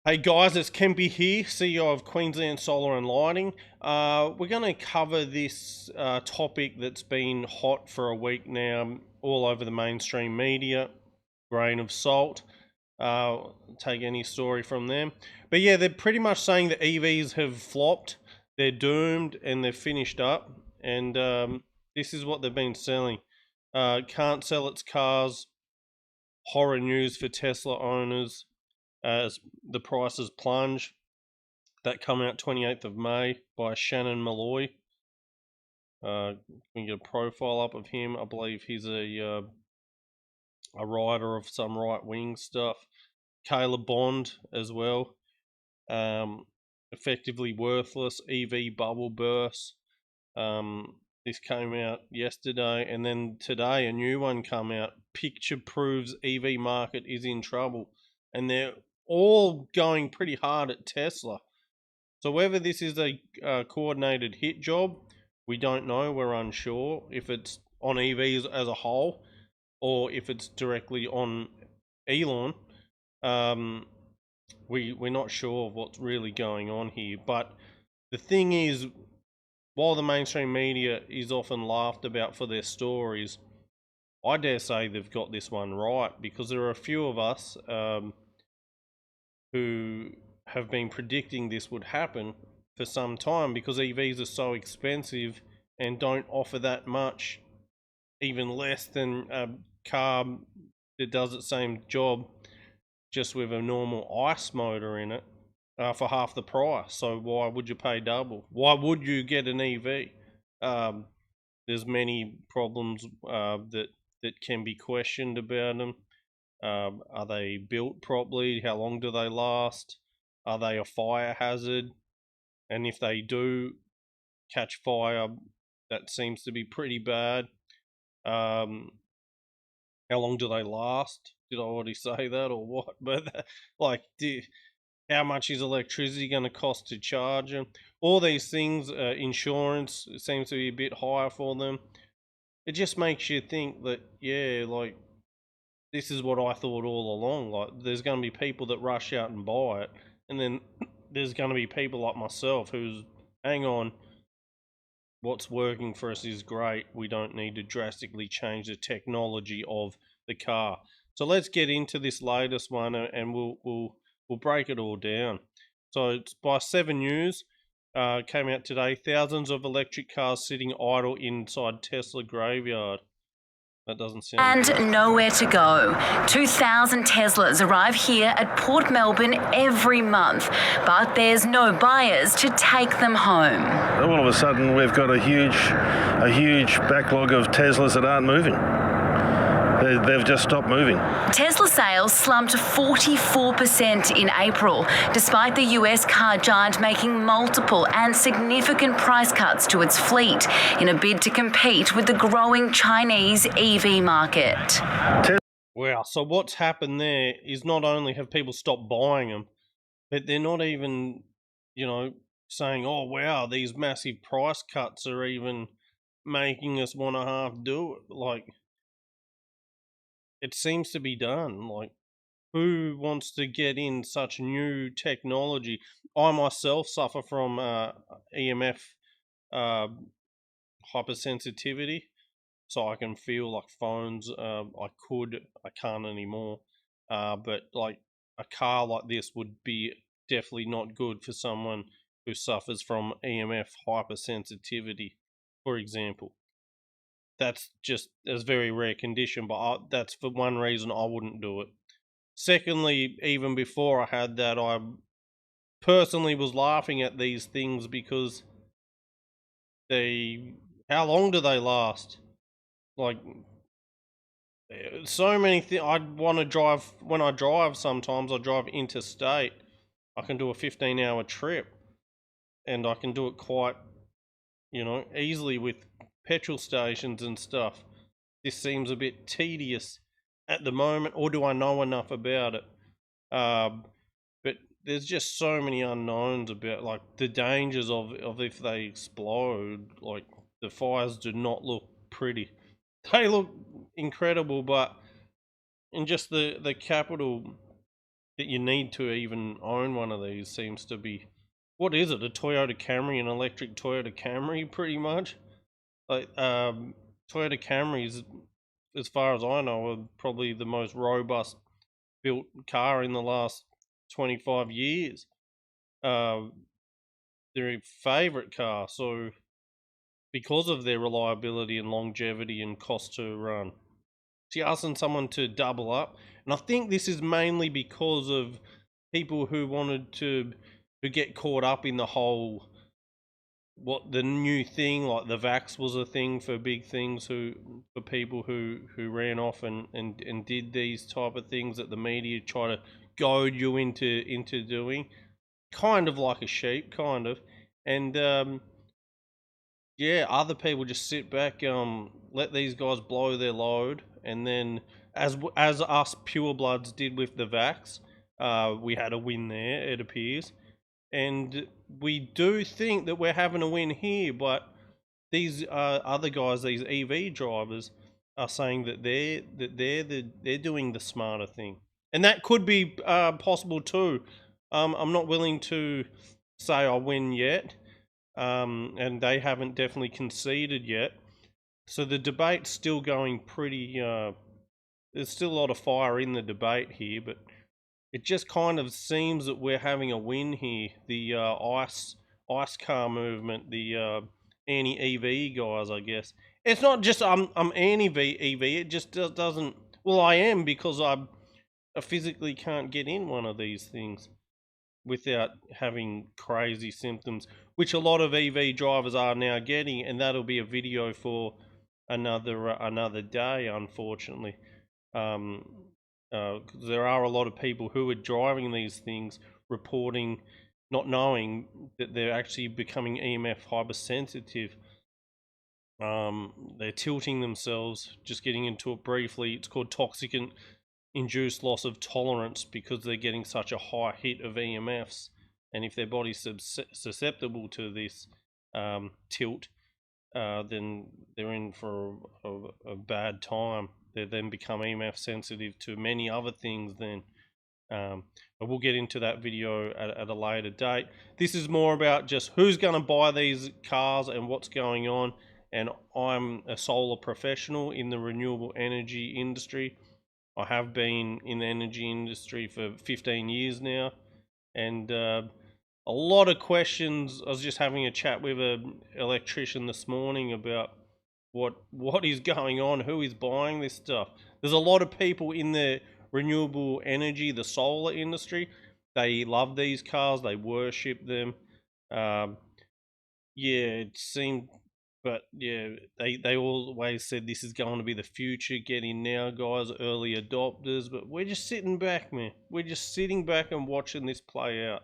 Hey guys, it's Kempy here, CEO of Queensland Solar and Lighting. We're going to cover this topic that's been hot for a week now, all over the mainstream media. Grain of salt. Take any story from them. But yeah, they're pretty much saying that EVs have flopped, they're doomed, and they're finished up. And this is what they've been selling. Can't sell its cars. Horror news for Tesla owners as the prices plunge. That come out 28th of May by Shannon Malloy. We get a profile up of him. I believe he's a writer of some right-wing stuff. Caleb Bond as well. Effectively worthless. EV bubble burst. This came out yesterday, and then today a new one come out. Picture proves EV market is in trouble, and they're all going pretty hard at Tesla. So whether this is a coordinated hit job, we don't know. We're unsure if it's on EVs as a whole or if it's directly on Elon. We're not sure of what's really going on here. But the thing is, while the mainstream media is often laughed about for their stories, I dare say they've got this one right, because there are a few of us who have been predicting this would happen for some time, because EVs are so expensive and don't offer that much, even less than a car that does the same job just with a normal ICE motor in it for half the price. So why would you pay double? Why would you get an EV? There's many problems that can be questioned about them. Are they built properly? How long do they last? Are they a fire hazard? And if they do catch fire, that seems to be pretty bad. How long do they last? Did I already say that or what? But like, how much is electricity going to cost to charge them? All these things, insurance seems to be a bit higher for them. It just makes you think that, yeah, like, this is what I thought all along. Like, there's going to be people that rush out and buy it, and then there's going to be people like myself who's, hang on, what's working for us is great. We don't need to drastically change the technology of the car. So let's get into this latest one, and we'll break it all down. So it's by 7 News. Came out today. Thousands of electric cars sitting idle inside Tesla graveyard. That doesn't sound good. And nowhere to go. 2,000 Teslas arrive here at Port Melbourne every month, but there's no buyers to take them home. All of a sudden, we've got a huge backlog of Teslas that aren't moving. They've just stopped moving. Tesla sales slumped 44% in April, despite the US car giant making multiple and significant price cuts to its fleet in a bid to compete with the growing Chinese EV market. Wow, so what's happened there is not only have people stopped buying them, but they're not even, saying, oh, wow, these massive price cuts are even making us want to half do it. Like, it seems to be done. Like, who wants to get in such new technology? I myself suffer from EMF hypersensitivity, so I can feel like phones. I can't anymore. But like a car like this would be definitely not good for someone who suffers from EMF hypersensitivity, for example. That's just a very rare condition, but that's for one reason I wouldn't do it. Secondly, even before I had that, I personally was laughing at these things because how long do they last? Like, so many things. I'd want to drive, when I drive sometimes, I drive interstate. I can do a 15-hour trip, and I can do it quite, easily with petrol stations and stuff. This seems a bit tedious at the moment, or do I know enough about it? But there's just so many unknowns about, like, the dangers of if they explode. Like, the fires do not look pretty. They look incredible, but in just the capital that you need to even own one of these seems to be, what is it, a Toyota Camry, an electric Toyota Camry, pretty much. Like Toyota Camrys, as far as I know, are probably the most robust built car in the last 25 years. They're a favourite car, so because of their reliability and longevity and cost to run. She asking someone to double up, and I think this is mainly because of people who wanted to get caught up in the whole, what the new thing, like the vax was a thing for big things, for people who ran off and did these type of things that the media try to goad you into doing, kind of like a sheep, kind of. And yeah, other people just sit back, let these guys blow their load, and then as us purebloods did with the vax, we had a win there, it appears, and we do think that we're having a win here. But these other guys, these EV drivers, are saying that they're doing the smarter thing, and that could be possible too. I'm not willing to say I win yet. And they haven't definitely conceded yet. So the debate's still going pretty. There's still a lot of fire in the debate here, but it just kind of seems that we're having a win here. The ice car movement, the anti-EV guys, I guess. It's not just I'm anti-EV. It just doesn't. Well, I am, because I physically can't get in one of these things without having crazy symptoms, which a lot of EV drivers are now getting, and that'll be a video for another day, unfortunately. There are a lot of people who are driving these things reporting, not knowing that they're actually becoming EMF hypersensitive. They're tilting themselves. Just getting into it briefly, it's called toxic and induced loss of tolerance, because they're getting such a high hit of EMFs, and if their body's susceptible to this tilt, then they're in for a bad time. They then become EMF sensitive to many other things then. But we'll get into that video at a later date. This is more about just who's going to buy these cars and what's going on. And I'm a solar professional in the renewable energy industry. I have been in the energy industry for 15 years now, and a lot of questions. I was just having a chat with an electrician this morning about what is going on, who is buying this stuff. There's a lot of people in the renewable energy, the solar industry. They love these cars, they worship them. Yeah, it seemed, but yeah, they always said this is going to be the future. Get in now, guys, early adopters. But we're just sitting back, man. We're just sitting back and watching this play out.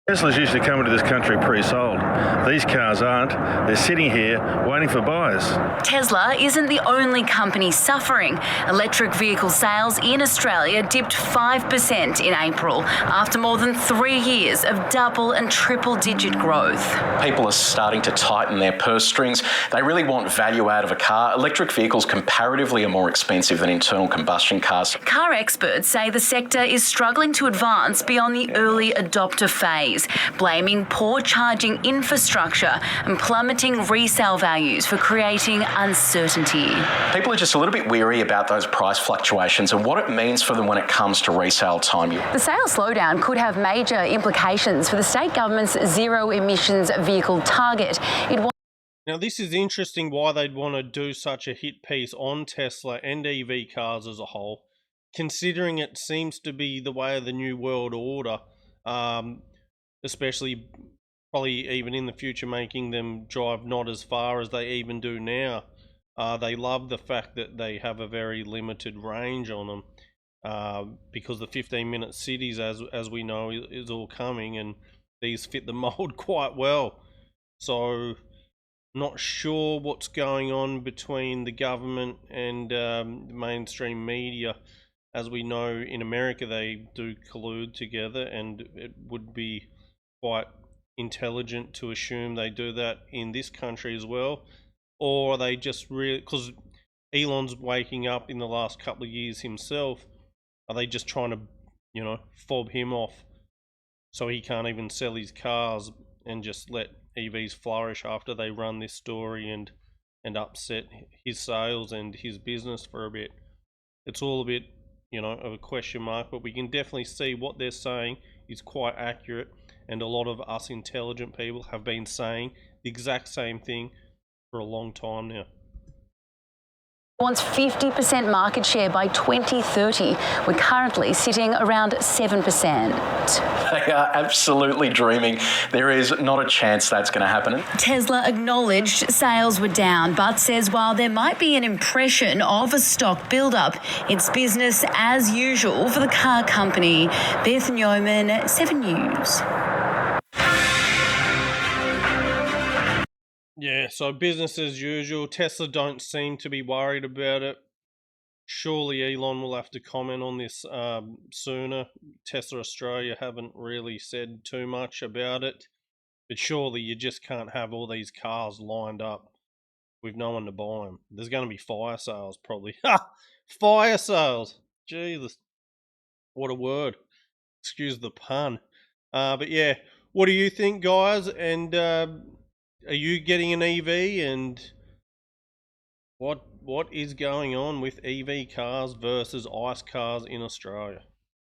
Tesla's usually come into this country pre-sold. These cars aren't. They're sitting here waiting for buyers. Tesla isn't the only company suffering. Electric vehicle sales in Australia dipped 5% in April after more than 3 years of double and triple digit growth. People are starting to tighten their purse strings. They really want value out of a car. Electric vehicles comparatively are more expensive than internal combustion cars. Car experts say the sector is struggling to advance beyond the early adopter phase, blaming poor charging infrastructure and plummeting resale values for creating uncertainty. People are just a little bit weary about those price fluctuations and what it means for them when it comes to resale time. The sales slowdown could have major implications for the state government's zero emissions vehicle target. Now, this is interesting why they'd want to do such a hit piece on Tesla and EV cars as a whole, considering it seems to be the way of the new world order. Especially probably even in the future, making them drive not as far as they even do now. They love the fact that they have a very limited range on them, because the 15-minute cities, as we know, is all coming, and these fit the mold quite well. So not sure what's going on between the government and mainstream media. As we know, in America they do collude together, and it would be quite intelligent to assume they do that in this country as well. Or are they just really, because Elon's waking up in the last couple of years himself, are they just trying to fob him off so he can't even sell his cars and just let EVs flourish after they run this story and upset his sales and his business for a bit. It's all a bit, of a question mark, but we can definitely see what they're saying is quite accurate, and a lot of us intelligent people have been saying the exact same thing for a long time now. Wants 50% market share by 2030. We're currently sitting around 7%. They are absolutely dreaming. There is not a chance that's going to happen. Tesla acknowledged sales were down, but says while there might be an impression of a stock build-up, it's business as usual for the car company. Beth Newman, 7 News. Yeah, so business as usual. Tesla don't seem to be worried about it. Surely Elon will have to comment on this sooner. Tesla Australia haven't really said too much about it. But surely you just can't have all these cars lined up with no one to buy them. There's going to be fire sales probably. Ha! Fire sales! Jesus. What a word. Excuse the pun. But yeah, what do you think, guys? And are you getting an EV, and what is going on with EV cars versus ICE cars in Australia?